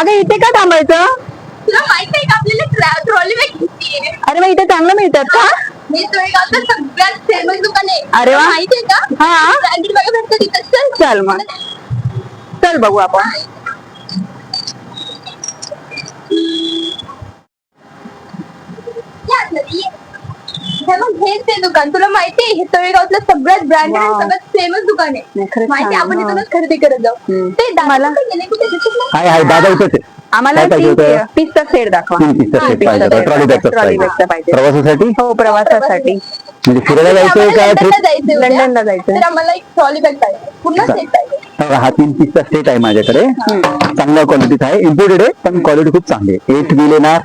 अगं इथे का थांबायचं? तुला माहित आहे का आपल्याला ट्रॉली बॅग किती? अरे मग इथे चांगलं मिळतात का? हे तळेगावचं सगळ्यात फेमस दुकान आहे. अरे वा. माहिती आहे का? हा. ब्रँडेड बॅग भेटतात तिथं. चल मग चल बघू आपण. या आतमध्ये ये. हे मग हेच ते दुकान तुला माहिती आहे हे तळेगावचं सगळ्यात ब्रँडेड वाव. सगळ्यात फेमस दुकान आहे. नाही, खरंच माहिती आहे, छान. आपण हा. इथूनच खरेदी करत जाऊ. ते दादा मला- कुठे गेले? कुठे दिसत नाही? हाय हाय दादा इथेच आहे. आम्हाला काय पाहिजे होतं? पीसचा सेट दाखवा. तीन पिसचा हा, सेट पिसचा पाहिजे सेट. ट्रॉली बॅगचा ट्रॉली बॅगचा पाहिजे पाहिजे. प्रवासासाठी हो प्रवासासाठी. म्हणजे फिरायला जायचंय का आम्हाला ट्रिप? लंडनला जायचंय उद्या. लंडनला जायचंय. तर आम्हाला एक ट्रॉली बॅग पाहिजे पूर्ण सेट पाहिजे. हा 3 पीसचा सेट आहे माझ्याकडे. चांगल्या क्वालिटीचा आहे इम्पोर्टेड आहे पण क्वालिटी खूप चांगली आहे. 8 व्हील येणार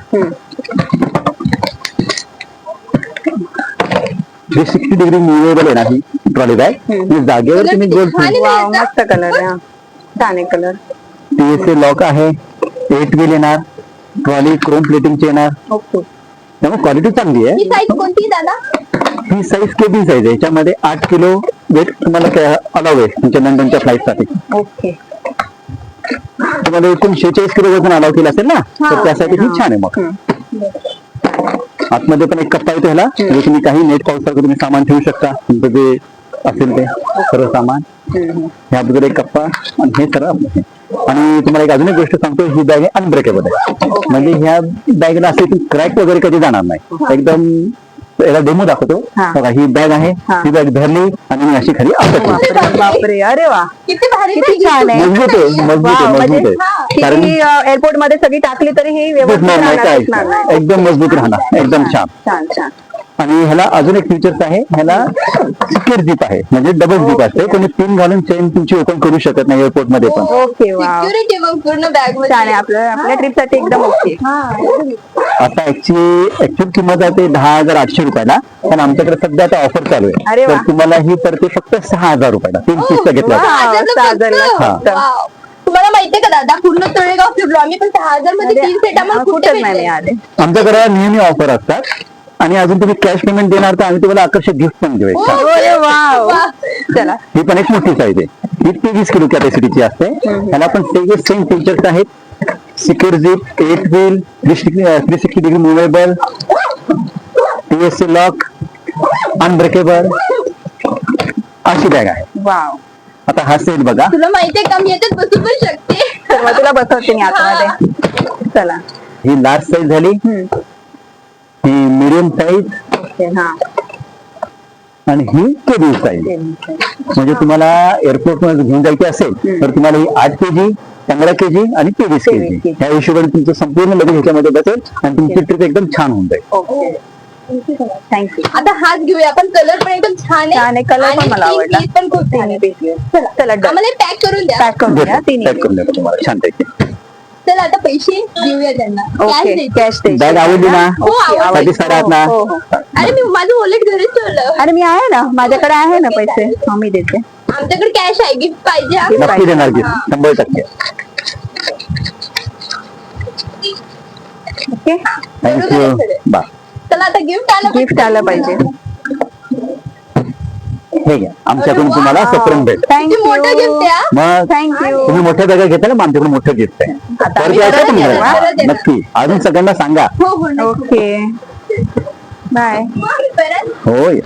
360 डिग्री मुव्हेबल येणार ही ट्रॉली बॅग. जागेवर तुम्ही गोल छान आहे. वाव मस्त कलर आहे. छान आहे कलर. PSA लॉक आहे 8 व्हील येणार ट्रॉली क्रोम प्लेटिंगची येणार ओके. त्यामुळे क्वालिटी चांगली ही आहे. साईज कोणती दादा? ही साईज केबी साईज आहे याच्यामध्ये 8 किलो वेट तुम्हाला अलाव आहे तुमच्या लंडनच्या फ्लाईट साठी. ओके. तुम्हाला एकूण 46 किलो वजन अलाव केलं असेल ना तर त्यासाठी ही छान आहे. मग आतमध्ये पण एक कप्पा येतो ह्याला म्हणजे तुम्ही काही नेट पावसाचं तुम्ही सामान ठेवू शकता तुमचं जे असेल ते सर्व सामान ह्याबद्दल एक कप्पा आणि हे सर्व आपलं आहे. आणि तुम्हाला एक अजून एक गोष्ट सांगतो ही बॅग आहे अनब्रेकेबल आहे म्हणजे ह्या बॅगला असे क्रॅक वगैरे कधी जाणार नाही. एकदम याला डेमो दाखवतो बघा ही बॅग आहे ही बॅग धरली आणि मी अशी खाली आपटली. बापरे बापरे. अरे वा किती भारी किती bag छान आहे. मजबूत आहे मजबूत आहे वाव, म्हणजे मजबूत आहे कारण किती एअरपोर्ट मध्ये सगळी टाकली तरी ही व्यवस्थित फुटणार नाही राहणार, काय फुटणार नाही. एकदम मजबूत राहणार एकदम छान. छान छान. आणि ह्याला अजून एक फीचर्स आहे ह्याला सिक्युअर जिप आहे म्हणजे डबल जिप असते कोणी पिन घालून चेन तुमची ओपन करू शकत नाही एअरपोर्ट मध्ये पण. ओके वाव सिक्युरिटी मग पूर्ण बॅग छान आहे. आपल्या ट्रिप साठी एकदम ओके. आता ऍक्च्युअल किंमत आहे ते 10,800 रुपयाला पण आमच्याकडे सध्या आता ऑफर चालू अरे आहे वा. तर तुम्हाला ही पडते फक्त 6,000 रुपयाला 3 पीसचा घेतला तर. वाव, 6,000 फक्त. तुम्हाला माहितीये का दादा पूर्ण तळेगाव फिरलो आम्ही पण 6,000 मध्ये 3 सेट आम्हाला कुठे कुठेच नाही भेटले? मिळाले. आमच्याकडे नेहमी ऑफर असतात आणि अजून तुम्ही कॅश पेमेंट देणार तर आम्ही तुम्हाला आकर्षक गिफ्ट पण देऊ. अरे वाव. चला ही पण एक मोठी साईज आहे ही 23 किलो कॅपॅसिटीची असते ह्याला पण सेम फीचर्स आहेत secure jeep 8 wheel 360 degree movable PSA lock unbreakable अशी बॅग आहे. वाव. आता हा सेट बघा तुला माहितीये का मी याच्यात बसू पण शकते. तर मग तुला बसवते मी आतमध्ये. चला. ही लार्ज साईज झाली ही मीडियम साईज ओके. हा आणि ही केबी साईज. म्हणजे तुम्हाला एअरपोर्ट मध्ये घेऊन जायची असेल तर तुम्हाला ही 8 kg 15 kg आणि 23 kg ह्या हिशोबाने तुमचं संपूर्ण लगेच ह्याच्यामध्ये बसेल आणि तुमची ट्रिप एकदम छान होऊन जाईल. ओके. थँक्यू. आता हाच घेऊया आपण कलर पण एकदम छान छान आहे. कलर पण आणि मला तीन आवडला. piece पण खूप छान आहे. चला done. आम्हाला पॅक करून द्या. पॅक करून द्या. पॅक करून देतो तुम्हाला छान पैकी. चला आता पैसे देऊया त्यांना Cash ओके. देते. कॅश दे. बॅग आवडली ना हो, आवडली. सॅटिस्फाईड आहात ना. हो हो. अरे मी माझं वॉलेट घरीच ठेवलं. अरे मी आहे ना माझ्याकडे आहे ना पैसे. हो मी देते. आमच्याकडे कॅश आहे गिफ्ट पाहिजे हा. नक्की देणार गिफ्ट 100%. ओके. Thank you bye. चला आता गिफ्ट आलं गिफ्ट आलं पाहिजे. हे घ्या आमच्याकडून तुम्हाला सप्रेम भेट. किती मोठं गिफ्ट आहे हा. मग थँक्यू. तुम्ही मोठ्या बॅगा घेता ना मग आमच्याकडून मोठं गिफ्ट आहे. आता तर आम्ही द्यायचं परत तुम्हाला. येऊ, हा? नक्की अजून सगळ्यांना सांगा. हो हो नक्की. ओके. बाय. मग परत होय